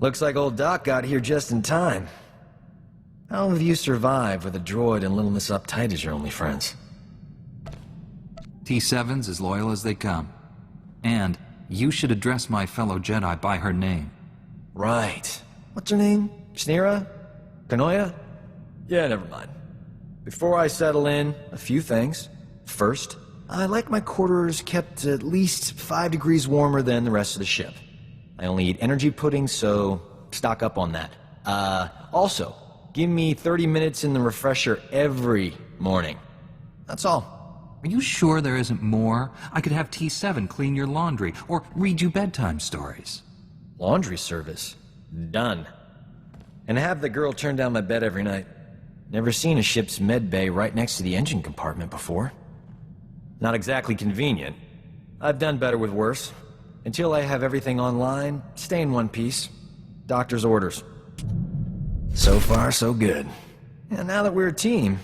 Looks like old Doc got here just in time. How have you survived with a droid and Little Miss Uptight as your only friends? T7's as loyal as they come. And you should address my fellow Jedi by her name. Right. What's her name? Snira? Kanoya? Yeah, never mind. Before I settle in, a few things. First, I like my quarters kept at least 5 degrees warmer than the rest of the ship. I only eat energy pudding, so stock up on that. Also, give me 30 minutes in the refresher every morning. That's all. Are you sure there isn't more? I could have T7 clean your laundry, or read you bedtime stories. Laundry service? Done. And have the girl turn down my bed every night. Never seen a ship's med bay right next to the engine compartment before. Not exactly convenient. I've done better with worse. Until I have everything online, stay in one piece. Doctor's orders. So far, so good. And now that we're a team,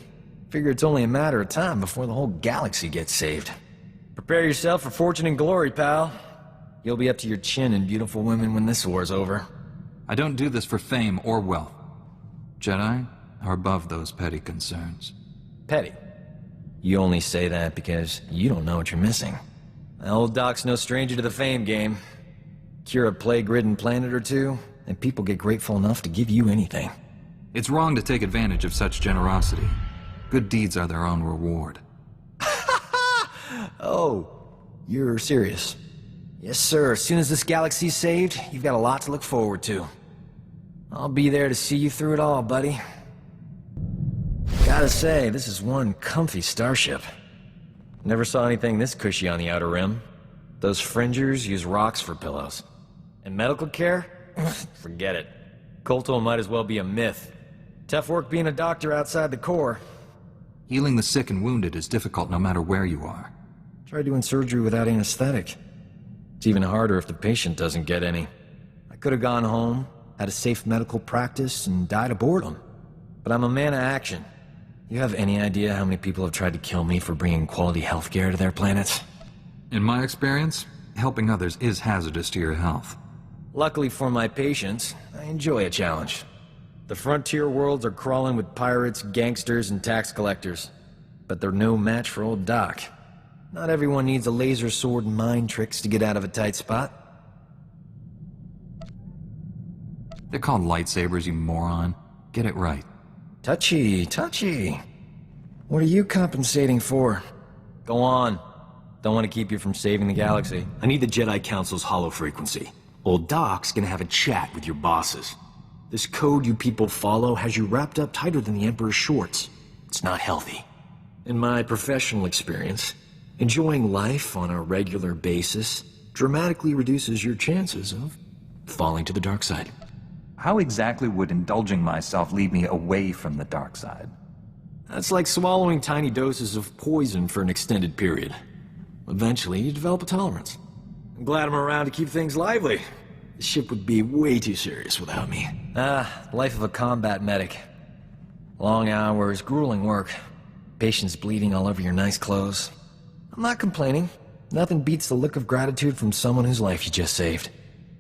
figure it's only a matter of time before the whole galaxy gets saved. Prepare yourself for fortune and glory, pal. You'll be up to your chin in beautiful women when this war's over. I don't do this for fame or wealth. Jedi are above those petty concerns. Petty? You only say that because you don't know what you're missing. Old Doc's no stranger to the fame game. Cure a plague-ridden planet or two, and people get grateful enough to give you anything. It's wrong to take advantage of such generosity. Good deeds are their own reward. Oh, you're serious? Yes, sir. As soon as this galaxy's saved, you've got a lot to look forward to. I'll be there to see you through it all, buddy. Gotta say, this is one comfy starship. Never saw anything this cushy on the Outer Rim. Those fringers use rocks for pillows. And medical care? Forget it. Kolto might as well be a myth. Tough work being a doctor outside the Corps. Healing the sick and wounded is difficult no matter where you are. Try doing surgery without anesthetic. It's even harder if the patient doesn't get any. I could have gone home, had a safe medical practice, and died of boredom. But I'm a man of action. You have any idea how many people have tried to kill me for bringing quality healthcare to their planets? In my experience, helping others is hazardous to your health. Luckily for my patients, I enjoy a challenge. The frontier worlds are crawling with pirates, gangsters, and tax collectors. But they're no match for old Doc. Not everyone needs a laser sword and mind tricks to get out of a tight spot. They're called lightsabers, you moron. Get it right. Touchy, touchy. What are you compensating for? Go on. Don't want to keep you from saving the galaxy. I need the Jedi Council's hollow frequency. Old Doc's gonna have a chat with your bosses. This code you people follow has you wrapped up tighter than the Emperor's shorts. It's not healthy. In my professional experience, enjoying life on a regular basis dramatically reduces your chances of falling to the dark side. How exactly would indulging myself lead me away from the dark side? That's like swallowing tiny doses of poison for an extended period. Eventually, you develop a tolerance. I'm glad I'm around to keep things lively. The ship would be way too serious without me. Life of a combat medic. Long hours, grueling work. Patients bleeding all over your nice clothes. I'm not complaining. Nothing beats the look of gratitude from someone whose life you just saved.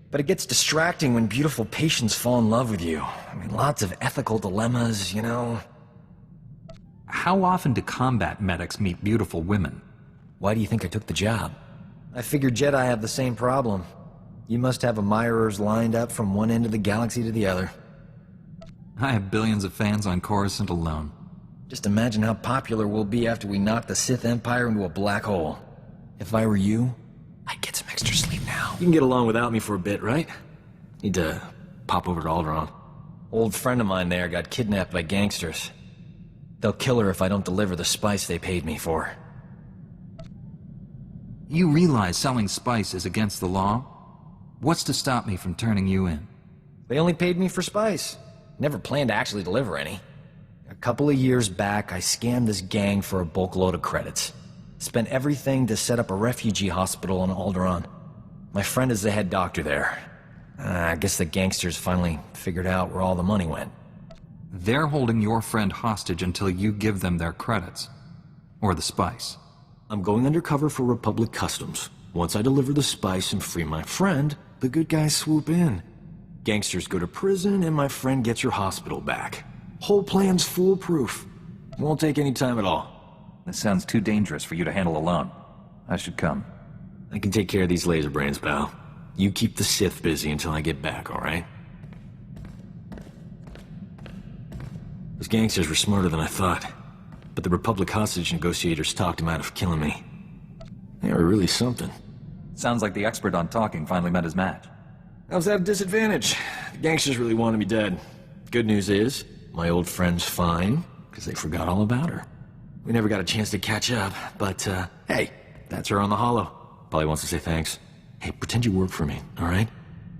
But it gets distracting when beautiful patients fall in love with you. I mean, lots of ethical dilemmas, you know. How often do combat medics meet beautiful women? Why do you think I took the job? I figured Jedi have the same problem. You must have admirers lined up from one end of the galaxy to the other. I have billions of fans on Coruscant alone. Just imagine how popular we'll be after we knock the Sith Empire into a black hole. If I were you, I'd get some extra sleep now. You can get along without me for a bit, right? Need to pop over to Alderaan. Old friend of mine there got kidnapped by gangsters. They'll kill her if I don't deliver the spice they paid me for. You realize selling spice is against the law? What's to stop me from turning you in? They only paid me for spice. Never planned to actually deliver any. A couple of years back, I scammed this gang for a bulk load of credits. Spent everything to set up a refugee hospital on Alderaan. My friend is the head doctor there. I guess the gangsters finally figured out where all the money went. They're holding your friend hostage until you give them their credits. Or the spice. I'm going undercover for Republic Customs. Once I deliver the spice and free my friend, the good guys swoop in. Gangsters go to prison and my friend gets your hospital back. Whole plan's foolproof. Won't take any time at all. This sounds too dangerous for you to handle alone. I should come. I can take care of these laser brains, pal. You keep the Sith busy until I get back, alright? Those gangsters were smarter than I thought. But the Republic hostage negotiators talked him out of killing me. They were really something. Sounds like the expert on talking finally met his match. I was at a disadvantage. The gangsters really wanted me dead. Good news is, my old friend's fine, because they forgot all about her. We never got a chance to catch up, but, hey, that's her on the holo. Probably wants to say thanks. Hey, pretend you work for me, alright?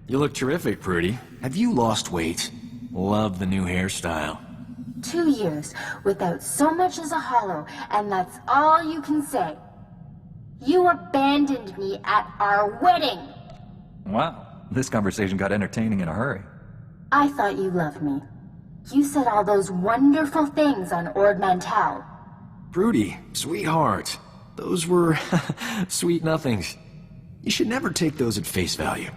You look terrific, Prudy. Have you lost weight? Love the new hairstyle. 2 years without so much as a hollow, and that's all you can say. You abandoned me at our wedding! Wow, this conversation got entertaining in a hurry. I thought you loved me. You said all those wonderful things on Ord Mantell. Prudy, sweetheart. Those were sweet nothings. You should never take those at face value.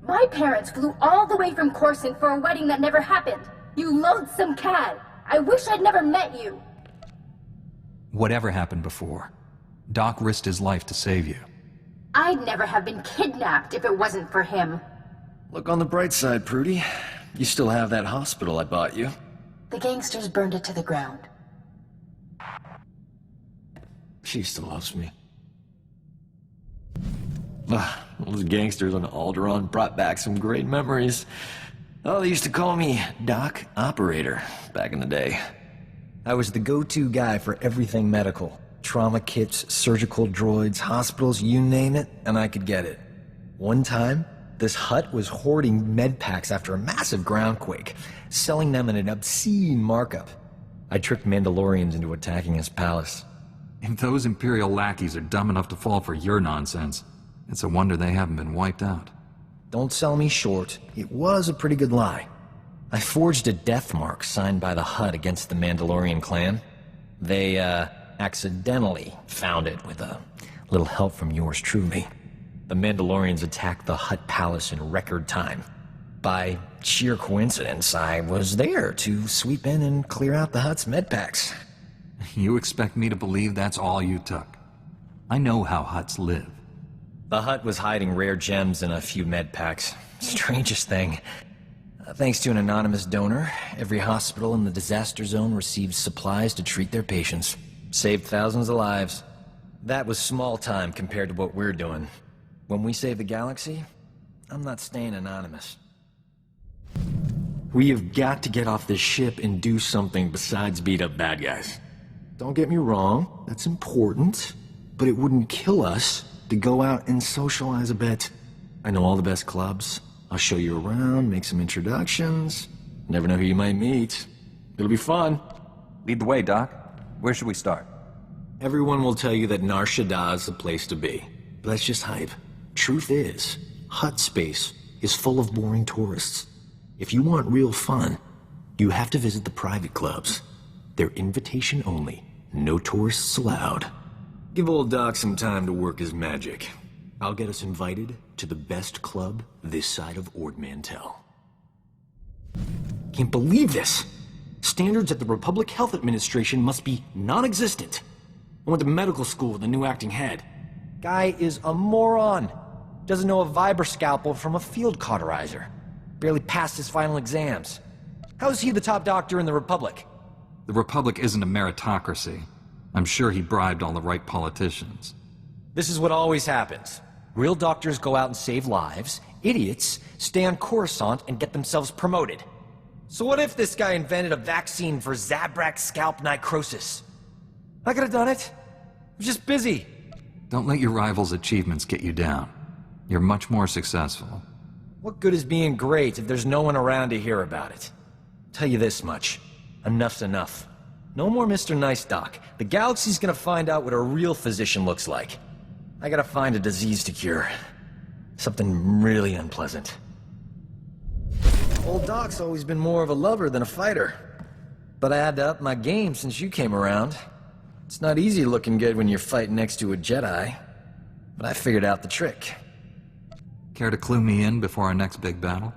My parents flew all the way from Coruscant for a wedding that never happened. You loathsome cad! I wish I'd never met you! Whatever happened before, Doc risked his life to save you. I'd never have been kidnapped if it wasn't for him. Look on the bright side, Prudy. You still have that hospital I bought you. The gangsters burned it to the ground. She still loves me. Those gangsters on Alderaan brought back some great memories. Oh, they used to call me Doc Operator back in the day. I was the go-to guy for everything medical. Trauma kits, surgical droids, hospitals, you name it, and I could get it. One time, this hut was hoarding med packs after a massive groundquake, selling them at an obscene markup. I tricked Mandalorians into attacking his palace. If those Imperial lackeys are dumb enough to fall for your nonsense, it's a wonder they haven't been wiped out. Don't sell me short. It was a pretty good lie. I forged a death mark signed by the Hutt against the Mandalorian clan. They, accidentally found it with a little help from yours truly. The Mandalorians attacked the Hutt palace in record time. By sheer coincidence, I was there to sweep in and clear out the Hutt's med packs. You expect me to believe that's all you took? I know how Hutts live. The Hutt was hiding rare gems in a few med packs. Strangest thing. Thanks to an anonymous donor, every hospital in the disaster zone received supplies to treat their patients. Saved thousands of lives. That was small time compared to what we're doing. When we save the galaxy, I'm not staying anonymous. We have got to get off this ship and do something besides beat up bad guys. Don't get me wrong, that's important, but it wouldn't kill us to go out and socialize a bit. I know all the best clubs. I'll show you around, make some introductions. Never know who you might meet. It'll be fun. Lead the way, Doc. Where should we start? Everyone will tell you that Nar Shaddaa is the place to be. But that's just hype. Truth is, Hutt space is full of boring tourists. If you want real fun, you have to visit the private clubs. They're invitation only. No tourists allowed. Give old Doc some time to work his magic. I'll get us invited to the best club this side of Ord Mantell. Can't believe this! Standards at the Republic Health Administration must be non-existent. I went to medical school with a new acting head. Guy is a moron. Doesn't know a vibra scalpel from a field cauterizer. Barely passed his final exams. How is he the top doctor in the Republic? The Republic isn't a meritocracy. I'm sure he bribed all the right politicians. This is what always happens. Real doctors go out and save lives. Idiots stay on Coruscant and get themselves promoted. So what if this guy invented a vaccine for Zabrak scalp necrosis? I could have done it. I was just busy. Don't let your rival's achievements get you down. You're much more successful. What good is being great if there's no one around to hear about it? Tell you this much. Enough's enough. No more Mr. Nice Doc. The galaxy's gonna find out what a real physician looks like. I gotta find a disease to cure. Something really unpleasant. Old Doc's always been more of a lover than a fighter. But I had to up my game since you came around. It's not easy looking good when you're fighting next to a Jedi. But I figured out the trick. Care to clue me in before our next big battle?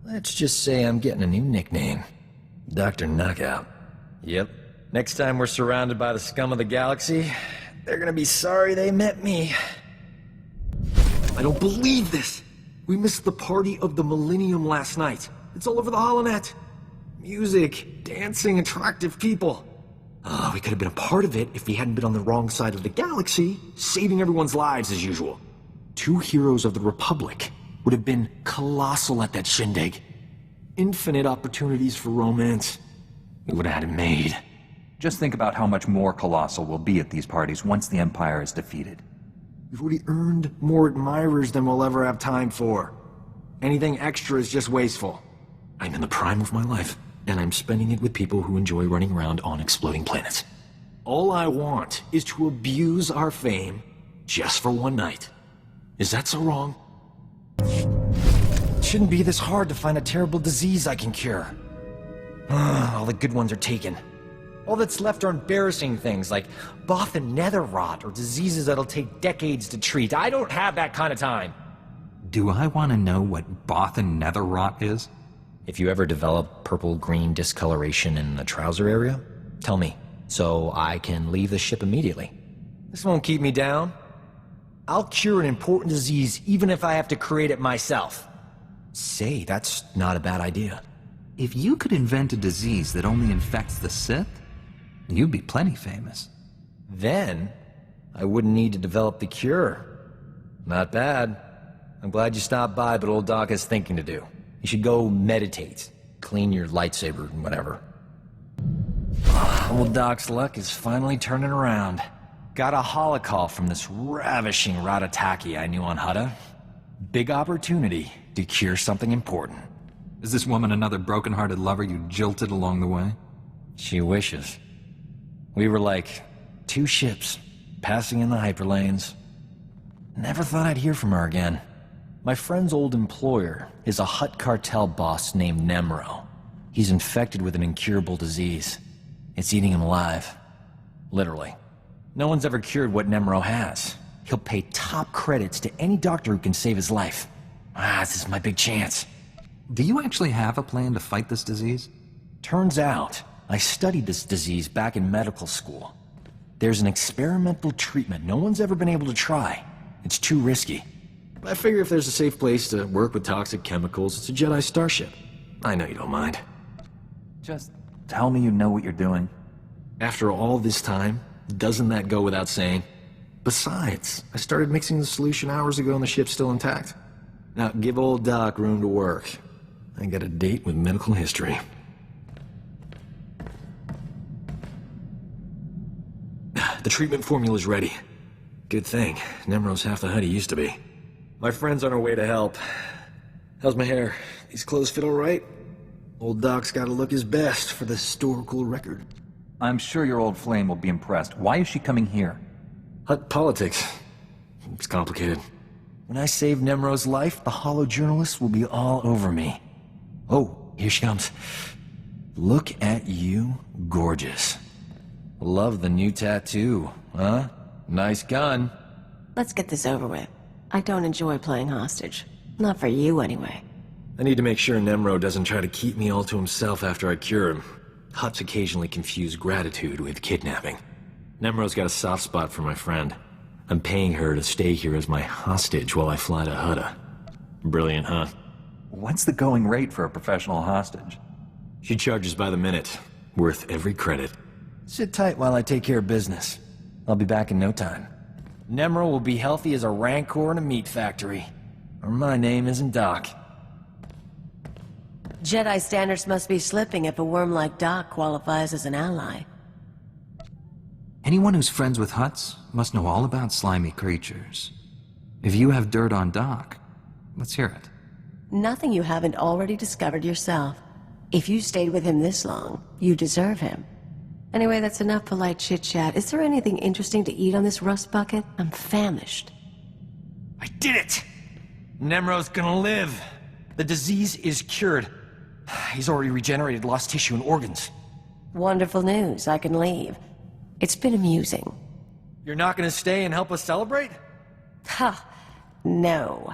Let's just say I'm getting a new nickname. Dr. Knockout. Yep. Next time we're surrounded by the scum of the galaxy, they're gonna be sorry they met me. I don't believe this! We missed the party of the Millennium last night. It's all over the holonet. Music, dancing, attractive people. We could have been a part of it if we hadn't been on the wrong side of the galaxy, saving everyone's lives as usual. 2 heroes of the Republic would have been colossal at that shindig. Infinite opportunities for romance. We would have had it made. Just think about how much more colossal we'll be at these parties once the Empire is defeated. We've already earned more admirers than we'll ever have time for. Anything extra is just wasteful. I'm in the prime of my life, and I'm spending it with people who enjoy running around on exploding planets. All I want is to abuse our fame just for one night. Is that so wrong? It shouldn't be this hard to find a terrible disease I can cure. All the good ones are taken. All that's left are embarrassing things like Both and Nether Rot or diseases that'll take decades to treat. I don't have that kind of time. Do I want to know what Both and Nether Rot is? If you ever develop purple-green discoloration in the trouser area, tell me, so I can leave the ship immediately. This won't keep me down. I'll cure an important disease even if I have to create it myself. Say, that's not a bad idea. If you could invent a disease that only infects the Sith, you'd be plenty famous. Then, I wouldn't need to develop the cure. Not bad. I'm glad you stopped by, but old Doc has thinking to do. You should go meditate, clean your lightsaber, and whatever. Old Doc's luck is finally turning around. Got a holocall from this ravishing Ratataki I knew on Hutta. Big opportunity to cure something important. Is this woman another broken-hearted lover you jilted along the way? She wishes. We were like 2 ships, passing in the hyperlanes. Never thought I'd hear from her again. My friend's old employer is a Hutt cartel boss named Nemro. He's infected with an incurable disease. It's eating him alive. Literally. No one's ever cured what Nemro has. He'll pay top credits to any doctor who can save his life. This is my big chance. Do you actually have a plan to fight this disease? Turns out, I studied this disease back in medical school. There's an experimental treatment no one's ever been able to try. It's too risky. I figure if there's a safe place to work with toxic chemicals, it's a Jedi starship. I know you don't mind. Just tell me you know what you're doing. After all this time, doesn't that go without saying? Besides, I started mixing the solution hours ago and the ship's still intact. Now, give old Doc room to work. I got a date with medical history. The treatment formula's ready. Good thing. Nemro's half the Hutt he used to be. My friend's on her way to help. How's my hair? These clothes fit all right? Old Doc's gotta look his best for the historical record. I'm sure your old flame will be impressed. Why is she coming here? Hutt politics. It's complicated. When I save Nemro's life, the holo journalists will be all over me. Oh, here she comes. Look at you, gorgeous. Love the new tattoo, huh? Nice gun. Let's get this over with. I don't enjoy playing hostage. Not for you, anyway. I need to make sure Nemro doesn't try to keep me all to himself after I cure him. Hutts occasionally confuse gratitude with kidnapping. Nemro's got a soft spot for my friend. I'm paying her to stay here as my hostage while I fly to Hutta. Brilliant, huh? What's the going rate for a professional hostage? She charges by the minute. Worth every credit. Sit tight while I take care of business. I'll be back in no time. Nemro will be healthy as a rancor in a meat factory. Or my name isn't Doc. Jedi standards must be slipping if a worm like Doc qualifies as an ally. Anyone who's friends with Hutts must know all about slimy creatures. If you have dirt on Doc, let's hear it. Nothing you haven't already discovered yourself. If you stayed with him this long, you deserve him. Anyway, that's enough polite chit-chat. Is there anything interesting to eat on this rust bucket? I'm famished. I did it! Nemro's gonna live. The disease is cured. He's already regenerated lost tissue and organs. Wonderful news. I can leave. It's been amusing. You're not gonna stay and help us celebrate? Ha! No.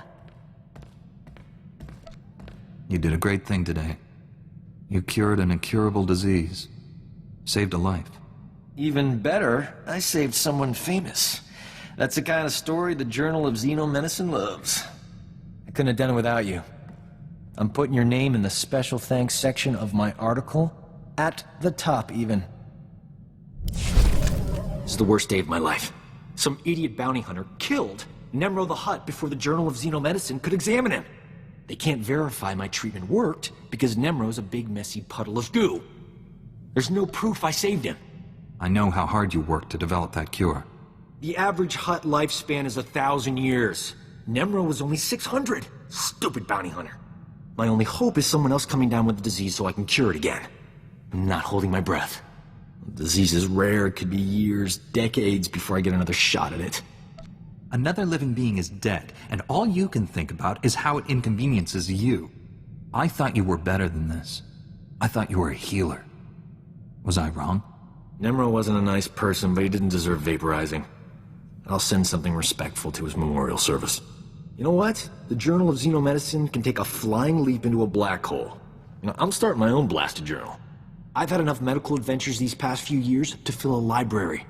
You did a great thing today. You cured an incurable disease. Saved a life. Even better, I saved someone famous. That's the kind of story the Journal of Xenomedicine loves. I couldn't have done it without you. I'm putting your name in the special thanks section of my article. At the top, even. This is the worst day of my life. Some idiot bounty hunter killed Nemro the Hutt before the Journal of Xenomedicine could examine him. They can't verify my treatment worked because Nemro's a big messy puddle of goo. There's no proof I saved him. I know how hard you worked to develop that cure. The average Hutt lifespan is 1,000 years. Nemro was only 600. Stupid bounty hunter. My only hope is someone else coming down with the disease so I can cure it again. I'm not holding my breath. The disease is rare. It could be years, decades before I get another shot at it. Another living being is dead, and all you can think about is how it inconveniences you. I thought you were better than this. I thought you were a healer. Was I wrong? Nemro wasn't a nice person, but he didn't deserve vaporizing. I'll send something respectful to his memorial service. You know what? The Journal of Xenomedicine can take a flying leap into a black hole. I'm starting my own blasted journal. I've had enough medical adventures these past few years to fill a library.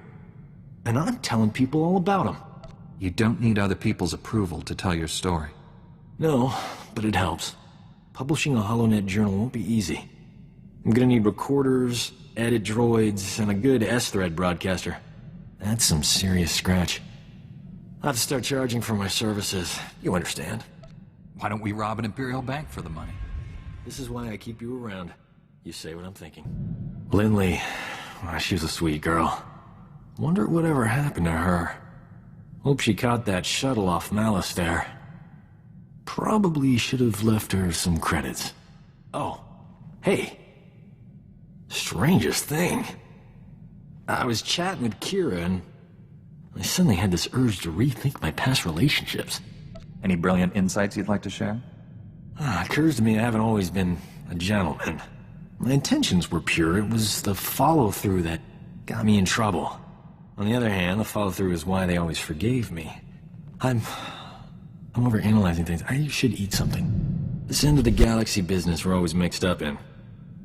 And I'm telling people all about them. You don't need other people's approval to tell your story. No, but it helps. Publishing a HoloNet journal won't be easy. I'm gonna need recorders, edit droids, and a good S-thread broadcaster. That's some serious scratch. I'll have to start charging for my services. You understand. Why don't we rob an Imperial bank for the money? This is why I keep you around. You say what I'm thinking. Lindley, she was a sweet girl. Wonder whatever happened to her. Hope she caught that shuttle off Malice there. Probably should have left her some credits. Oh, hey. Strangest thing. I was chatting with Kira and I suddenly had this urge to rethink my past relationships. Any brilliant insights you'd like to share? It occurs to me I haven't always been a gentleman. My intentions were pure, it was the follow-through that got me in trouble. On the other hand, the follow-through is why they always forgave me. I'm overanalyzing things. I should eat something. This end of the galaxy business we're always mixed up in.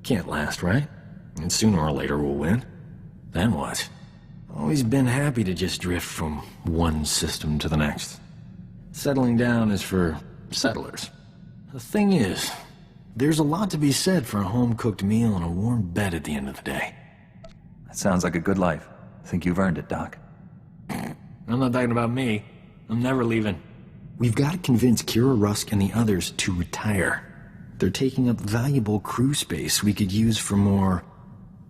Can't last, right? And sooner or later we'll win. Then what? Always been happy to just drift from one system to the next. Settling down is for settlers. The thing is, there's a lot to be said for a home-cooked meal and a warm bed at the end of the day. That sounds like a good life. I think you've earned it, Doc. I'm not talking about me. I'm never leaving. We've got to convince Kira Rusk and the others to retire. They're taking up valuable crew space we could use for more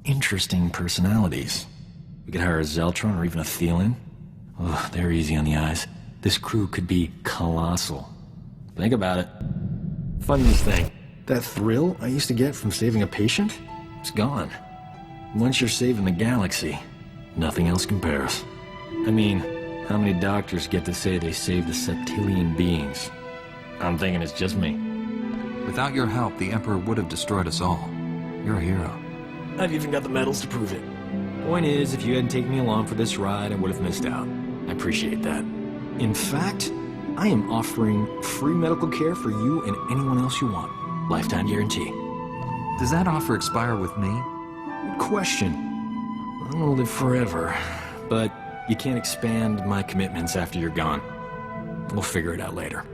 interesting personalities. We could hire a Zeltron or even a Thielen. Oh, they're easy on the eyes. This crew could be colossal. Think about it. Funniest thing, that thrill I used to get from saving a patient, it's gone. Once you're saving the galaxy, nothing else compares. I mean, how many doctors get to say they saved the septillion beings? I'm thinking it's just me. Without your help, the Emperor would have destroyed us all. You're a hero. I've even got the medals to prove it. Point is, if you hadn't taken me along for this ride, I would have missed out. I appreciate that. In fact, I am offering free medical care for you and anyone else you want. Lifetime guarantee. Does that offer expire with me? Good question. I'm gonna live forever, but you can't expand my commitments after you're gone. We'll figure it out later.